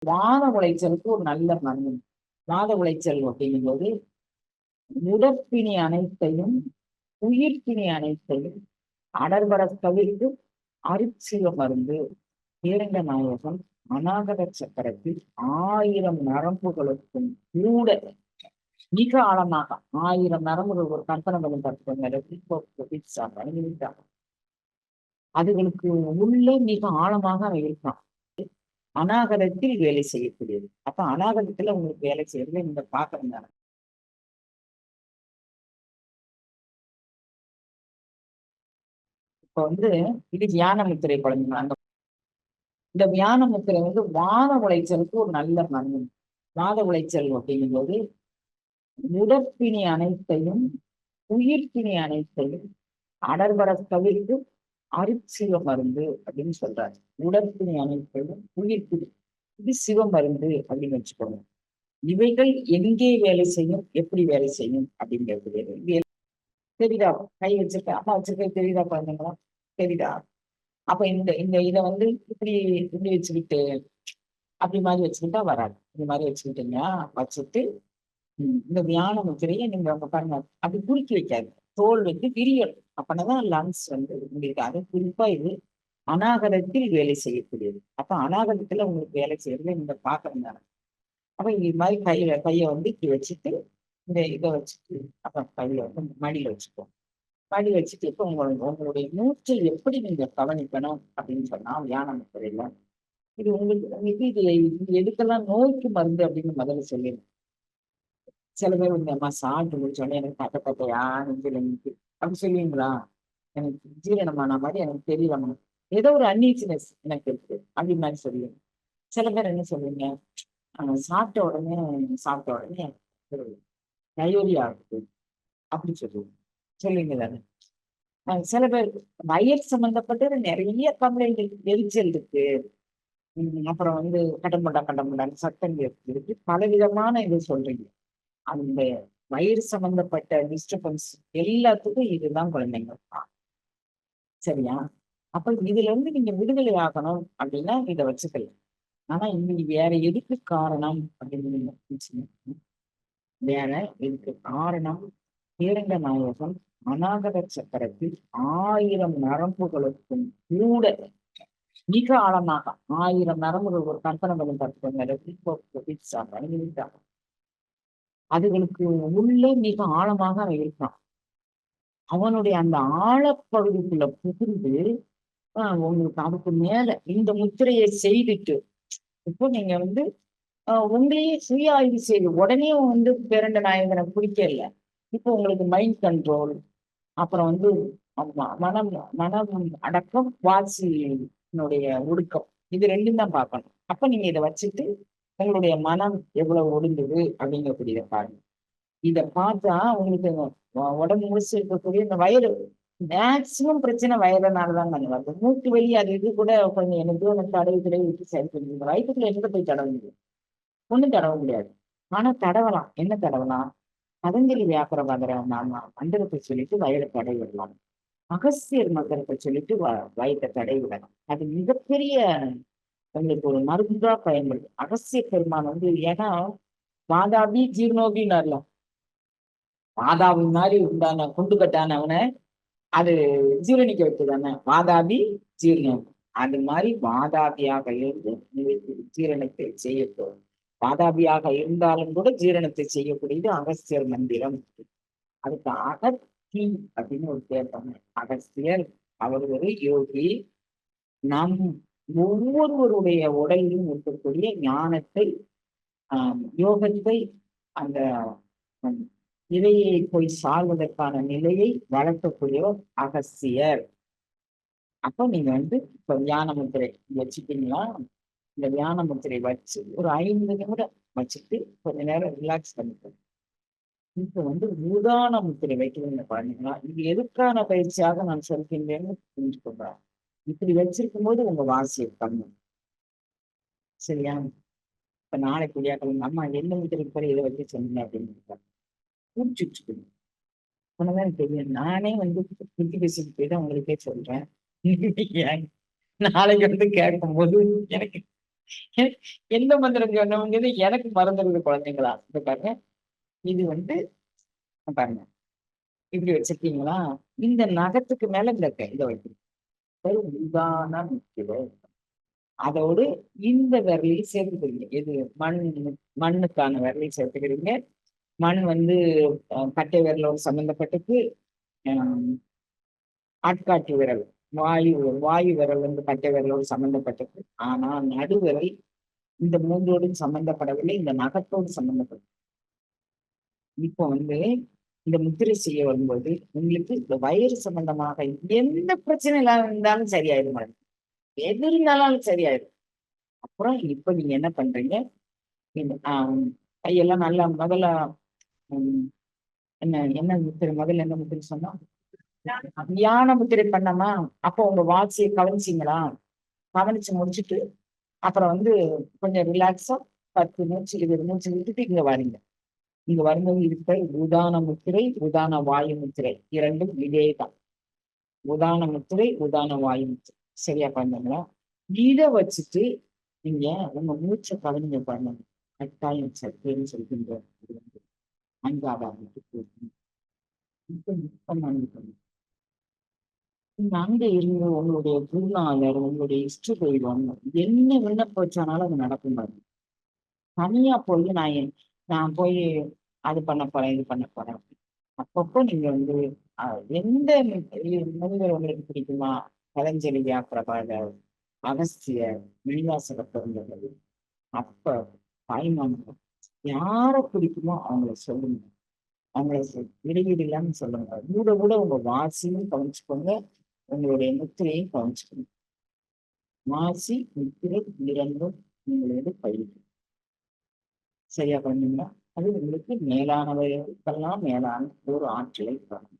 வாத உளைச்சலுக்கு ஒரு நல்ல மருந்து. வாத உளைச்சல் அப்படிங்கும்போது உடற்பிணி அனைத்தையும் உயிர்ப்பிணி அனைத்தையும் அடர்வர தவிர்த்து அருட்சிவ மருந்து பேரண்ட நாயகம் அநாகத சக்கரத்தில் 1000 நரம்புகளுக்கும் கூட மிக ஆழமாக 1000 நரம்புகள் ஒரு கற்பனை கற்றுக்கொண்டாங்க. அதுகளுக்கு உள்ளே மிக ஆழமாக இருக்கான். அநாகதத்தில் வேலை செய்யக்கூடியது. அப்ப அநாகதத்துல உங்களுக்கு வேலை செய்யறதுல நீங்க பாக்குறீங்க. இப்ப இது தியான முத்திரை குழந்தைங்க. இந்த தியான முத்திரை வாத உளைச்சலுக்கு ஒரு நல்ல மருந்து. வாத உளைச்சல் அப்படிங்கும்போது உடற்பிணி அனைத்தையும் உயிர்ப்பிணி அனைத்தையும் அடர்வர தவிர்த்து அருட்சிவ மருந்து அப்படின்னு சொல்றாரு. உடற்பிணி அனைத்தையும் உயிர்ப்பிணி இது சிவ மருந்து அப்படின்னு வச்சுக்கோங்க. இவைகள் எங்கே வேலை செய்யும், எப்படி வேலை செய்யும் அப்படிங்கிறது தெரியுதா? கை வச்சிருக்க அம்மா வச்சிருக்க தெரியுதா குழந்தைங்களா? தெரியுதா? அப்ப இந்த இந்த இதை இப்படி இப்படி வச்சுக்கிட்டு அப்படி மாதிரி வச்சுக்கிட்டா வராது. இந்த மாதிரி வச்சுக்கிட்டீங்கன்னா வச்சுட்டு இந்த தியான முத்திரையை நீங்க பாருங்க அப்படி குறுக்கி வைக்காது. தோல் விரியணும். அப்பனதான் லங்ஸ் உங்களுக்கு அது குறிப்பா இது அநாகதத்தில் வேலை செய்யக்கூடியது. அப்ப அநாகதத்துல உங்களுக்கு வேலை செய்யறதை நீங்க பாக்குறீங்க. அப்ப இது மாதிரி கையை இப்படி வச்சுட்டு இந்த இதை வச்சுட்டு அப்புறம் கையில மடியில வச்சுக்கோங்க. மடி வச்சுட்டு இப்ப உங்களுடைய மூச்சை எப்படி நீங்க கவனிக்கணும் அப்படின்னு சொன்னா தியான முத்திரையில இது உங்களுக்கு இது எதுக்கெல்லாம் நோய்க்கு மருந்து அப்படின்னு முதல்ல சொல்லிடுங்க. சில பேர் அம்மா சாப்பிட்டு முடிச்சோடனே எனக்கு பட்டையா நெஞ்சில நிற்கு அப்படி சொல்லுவீங்களா? எனக்கு ஜீரணமான மாதிரி எனக்கு தெரியலமா, ஏதோ ஒரு அன்ஈசினஸ் எனக்கு இருக்கு அப்படி மாதிரி சொல்லுவீங்க. சில பேர் என்ன சொல்லுவீங்க, சாப்பிட்ட உடனே ஒரு டயோரியா இருக்கு அப்படி சொல்லுவீங்க. சொல்லுவீங்க தானே? சில பேர் வயிறு சம்பந்தப்பட்ட நிறைய கம்ப்ளைண்ட் எரிச்சல் இருக்கு. அப்புறம் கடம்படான்னு சத்தம் இருக்கு. பல விதமான இது சொல்றீங்க. அந்த வயிறு சம்பந்தப்பட்ட டிஸ்டர்பன்ஸ் எல்லாத்துக்கும் இதுதான் குழந்தைங்க. சரியா? அப்ப இதுல இருந்து நீங்க விடுதலை ஆகணும் அப்படின்னா இதை வச்சுக்கலாம். ஆனா இன்னைக்கு வேற எதுக்கு காரணம் அப்படின்னு வேற எதுக்கு காரணம்? பேரண்ட நாயகம் அநாகத சக்கரத்தில் 1000 நரம்புகளுக்கும் கூட மிக ஆழமாக 1000 நரம்புகள் ஒரு கற்பனை கற்றுக்கொண்டாங்க. அதுகளுக்கு உள்ளே மிக ஆழமாக இருக்கான். அவனுடைய அந்த ஆழப்பகுதிக்குள்ள புகுந்து உங்களுக்கு அதுக்கு மேல இந்த முத்திரையை செய்துட்டு இப்போ நீங்க உங்களையே சுய ஆய்வு செய்து உடனே பேரண்ட நாயகனை பிடிக்கல. இப்போ உங்களுக்கு மைண்ட் கண்ட்ரோல், அப்புறம் மனம் மனம் அடக்கம், வாசியினுடைய ஒடுக்கம், இது ரெண்டும் தான் பார்க்கணும். அப்ப நீங்க இதை வச்சுட்டு உங்களுடைய மனம் எவ்வளவு ஒடுங்குது அப்படிங்கக்கூடியதை பாருங்க. இதை பார்த்தா உங்களுக்கு உடம்பு முழுசு இருக்கக்கூடிய இந்த வயது மேக்சிமம் பிரச்சனை வயதுனாலதான் வருது. மூட்டு வலி அது இது கூட கொஞ்சம் எனக்கு தடவை விட்டு சரி பண்ணி வயிற்றுக்குள்ள எங்க போய் தடவை முடியும்? ஒண்ணும் தடவ முடியாது. ஆனா தடவலாம். என்ன தடவலாம்? பதஞ்சலி வியாக்கர மந்திரத்தை சொல்லிட்டு வயதை தடை விடலாம். அகஸ்தியர் மந்திரத்தை சொல்லிட்டு வயதை தடை விடலாம். அது மிகப்பெரிய உங்களுக்கு ஒரு மருந்தா பயன்படுது. அகஸ்திய பெருமான் ஏன்னா வாதாபி ஜீர்ணோபின்னு வாதாபி மாதிரி உண்டான குண்டு கட்டானவனை அது ஜீரணிக்க வைத்துதானே வாதாபி ஜீர்ணம். அது மாதிரி வாதாபியாக இருந்து ஜீரணத்தை செய்யப்படும். வாதாபியாக இருந்தாலும் கூட ஜீரணத்தை செய்யக்கூடியது அகஸ்தியர் மந்திரம். அதுக்கு அகத்தி அப்படின்னு ஒரு பேர் பண்ண. அகஸ்தியர் அவர் ஒரு யோகி. நம் ஒவ்வொருவருடைய உடலிலும் இருக்கக்கூடிய ஞானத்தை யோகத்தை அந்த இதையை போய் சார்வதற்கான நிலையை வளர்க்கக்கூடியவர் அகஸ்தியர். அப்போ நீங்க இப்ப தியான முத்திரை வச்சுட்டீங்களா? இந்த தியான முத்திரை வச்சு ஒரு 5 நிமிடம் வச்சுட்டு கொஞ்ச நேரம் ரிலாக்ஸ் பண்ணிக்கணும். இப்ப உதான முத்திரை வைக்கிறீங்க பாருங்களா? இது எதுக்கான பயிற்சியாக நான் சொல்கின்றேன்னு புரிஞ்சுக்கோங்க. இப்படி வச்சிருக்கும் போது உங்க வாசியை பண்ணும். சரியா? இப்ப நாளைக்கு விளையாட்டு அம்மா என்ன முத்திரை இதை வச்சு சொன்னீங்க அப்படின்னு பூச்சிச்சுக்கணும். உனதான் தெரியும். நானே புத்தி பேசிட்டு போய் தான் உங்களுக்கே சொல்றேன். நாளைக்கு கேட்கும் போது எனக்கு எந்த மந்திரம் சொன்னவங்க எனக்கு மறந்துடுது குழந்தைங்களா. இப்ப பாருங்க. இது வந்து பாருங்க. இப்படி வச்சிருக்கீங்களா? இந்த நகத்துக்கு மேல இந்த இத வைக்கணும். உதாரண முத்திரை. அதோடு இந்த விரலையும் சேர்த்துக்கிறீங்க. எது மண்ணுக்கான விரலையும் சேர்த்துக்கிறீங்க. மண் வந்து கட்டை விரலோடு சம்பந்தப்பட்டது. ஆட்காட்டி விரல், வாயு வாயு விரல் வந்து கட்டை விரலோடு சம்பந்தப்பட்டது. ஆனா நடுவிரல் இந்த மூன்றோடும் சம்பந்தப்படவில்லை, இந்த நகத்தோடு சம்பந்தப்பட்டது. இப்போ வந்து இந்த முத்திரை செய்ய வரும்போது உங்களுக்கு இந்த வயிறு சம்பந்தமாக எந்த பிரச்சனை இருந்தாலும் சரியாயிடும் மேடம். எது இருந்தாலும் சரியாயிடும். அப்புறம் இப்ப நீங்க என்ன பண்றீங்க? கையெல்லாம் நல்லா முதல்ல என்ன என்ன முத்திரை முதல்ல என்ன முத்திரை சொன்னா? தியான முத்திரை பண்ணமா? அப்போ உங்க வாட்சியை கவனிச்சிங்களா? கவனிச்சு முடிச்சுட்டு அப்புறம் வந்து கொஞ்சம் ரிலாக்ஸா 10 மூச்சு 20 மூச்சு விட்டுட்டு இங்க வரீங்க. இங்க வரும்போது இருக்க உதான முத்திரை, உதான வாயு முத்திரை இரண்டும் இதேதான். உதான முத்திரை, உதான வாயு முத்திரை. சரியா பண்ணுங்களா? இத வச்சுட்டு நீங்க உங்க மூச்சை கவனிங்க பண்ணுங்க. கட்டாயம் சத்துன்னு சொல்கின்ற 5வது அங்க இருந்து உங்களுடைய குருநாதர், உங்களுடைய இஷ்ட தெய்வம் என்ன விண்ணப்பச்சானாலும் அது நடக்கும் பாருங்க. தனியா போய் நான் போய் அது பண்ண போறேன், இது பண்ண போறேன். அப்பப்போ நீங்க வந்து எந்த முனிவர் உங்களுக்கு பிடிக்குமா? பதஞ்சலியா, பிரபாகர், அகஸ்தியர், மணிவாசக பெருந்தகை, அப்பர், தாய்மானவர் யார பிடிக்குமோ அவங்கள சொல்லுங்க. அவங்கள இடைவெளி இல்லாம சொல்லுங்க. கூட கூட உங்க வாசியும் கவனிச்சுக்கோங்க, உங்களுடைய முத்திரையும் கவனிச்சுக்கோங்க. வாசி, முத்திரை இரண்டும் உங்களோட பயிர். சரியா பண்ணீங்களா? அது உங்களுக்கு மேலானவைகளுக்கெல்லாம் மேலான ஒரு ஆற்றலை தரும்.